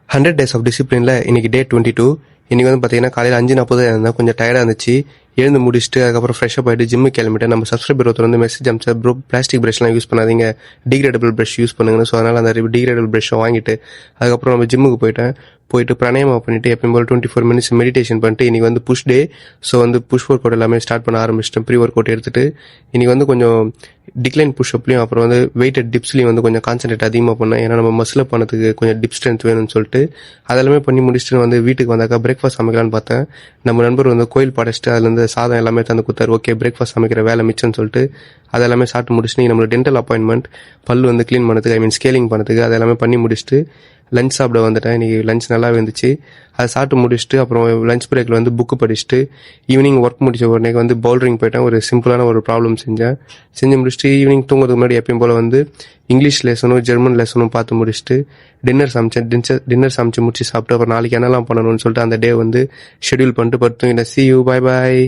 100 days of டிசிப்ளினில் இன்றைக்கி டே 22. இன்றைக்கி வந்து பார்த்தீங்கன்னா காலையில் 5:40 இருந்தேன். கொஞ்சம் டயர்டாக இருந்துச்சு. எழுந்து முடிச்சுட்டு அதுக்கப்புறம் ஃப்ரெஷ்ஷப் ஆகிட்டு ஜிம்முக்கு கிளம்பிட்டு நம்ம சப்ஸ்கிரைபர் ஒருத்தர் வந்து மெசேஜ் அமிச்சா, ப்ரோ பிளாஸ்டிக் ப்ரஷ்லாம் யூஸ் பண்ணாதீங்க, டிகிரேடபிள் ப்ரஷ் யூஸ் பண்ணுங்கன்னு. ஸோ அதனால் அந்த டிகிரேடபிள் ப்ரஷ்ஷை வாங்கிட்டு அதுக்கப்புறம் நம்ம ஜிம்முக்கு போயிட்டு பிராணாயாமம் பண்ணிவிட்டு எப்பயும் போல் 24 மினிட்ஸ் மெடிடேஷன் பண்ணிட்டு இன்றைக்கி வந்து புஷ் டே. ஸோ வந்து புஷ் ஒர்க் அவுட் எல்லாமே ஸ்டார்ட் பண்ண ஆரம்பிச்சிட்டேன். ப்ரீ ஒர்க் அவுட் எடுத்துகிட்டு இன்றைக்கி வந்து கொஞ்சம் டிக்ளைன் புஷ்அப்லையும் அப்புறம் வந்து வெயிட்டட் டிப்ஸ்லையும் வந்து கொஞ்சம் கான்சன்ட்ரேட் அதிகமாக பண்ணேன். ஏன்னா நம்ம மசில் பண்ணதுக்கு கொஞ்சம் டிப் ஸ்ட்ரென்த் வேணும்னு சொல்லிட்டு அதெல்லாமே பண்ணி முடிச்சுட்டு வந்து வீட்டுக்கு வந்தாக்கா பிரேக்ஃபாஸ்ட் சமைக்கலான்னு பார்த்தேன். நம்ம நண்பர் வந்து கோயில் படைச்சிட்டு அதுலேருந்து சாதம் எல்லாமே தந்து கொடுத்தாரு. ஓகே, பிரேக்ஃபாஸ்ட் சமைக்கிற வேலை மிச்சம்னு சொல்லிட்டு அதெல்லாமே சாப்பிட்டு முடிச்சுட்டு நம்மளோட டென்டல் அப்பாயின்மெண்ட் பல் வந்து க்ளீன் பண்ணதுக்கு ஸ்கேலிங் பண்ணதுக்கு அதெல்லாமே பண்ணி முடிச்சுட்டு லஞ்ச் சாப்பிட வந்துட்டேன். இன்றைக்கி லஞ்ச் நல்லாவே இருந்துச்சு. அதை சாப்பிட்டு முடிச்சுட்டு அப்புறம் லஞ்ச் பிரேக்கில் வந்து புக்கு படிச்சுட்டு ஈவினிங் ஒர்க் முடிச்ச உடனே வந்து பவுலரிங் போயிட்டேன். ஒரு சிம்பிளான ஒரு ப்ராப்ளம் செஞ்சு முடிச்சுட்டு ஈவினிங் தூங்குறதுக்கு முன்னாடி எப்பயும் போல் வந்து இங்கிலீஷ் லெசனும் ஜெர்மன் லெசனும் பார்த்து முடிச்சுட்டு டின்னர் சமைச்சு முடிச்சு சாப்பிட்டு அப்புறம் நாளைக்கு என்னெல்லாம் பண்ணணும்னு சொல்லிட்டு அந்த டே வந்து ஷெடியூல் பண்ணிட்டு படுத்து. See you, bye bye.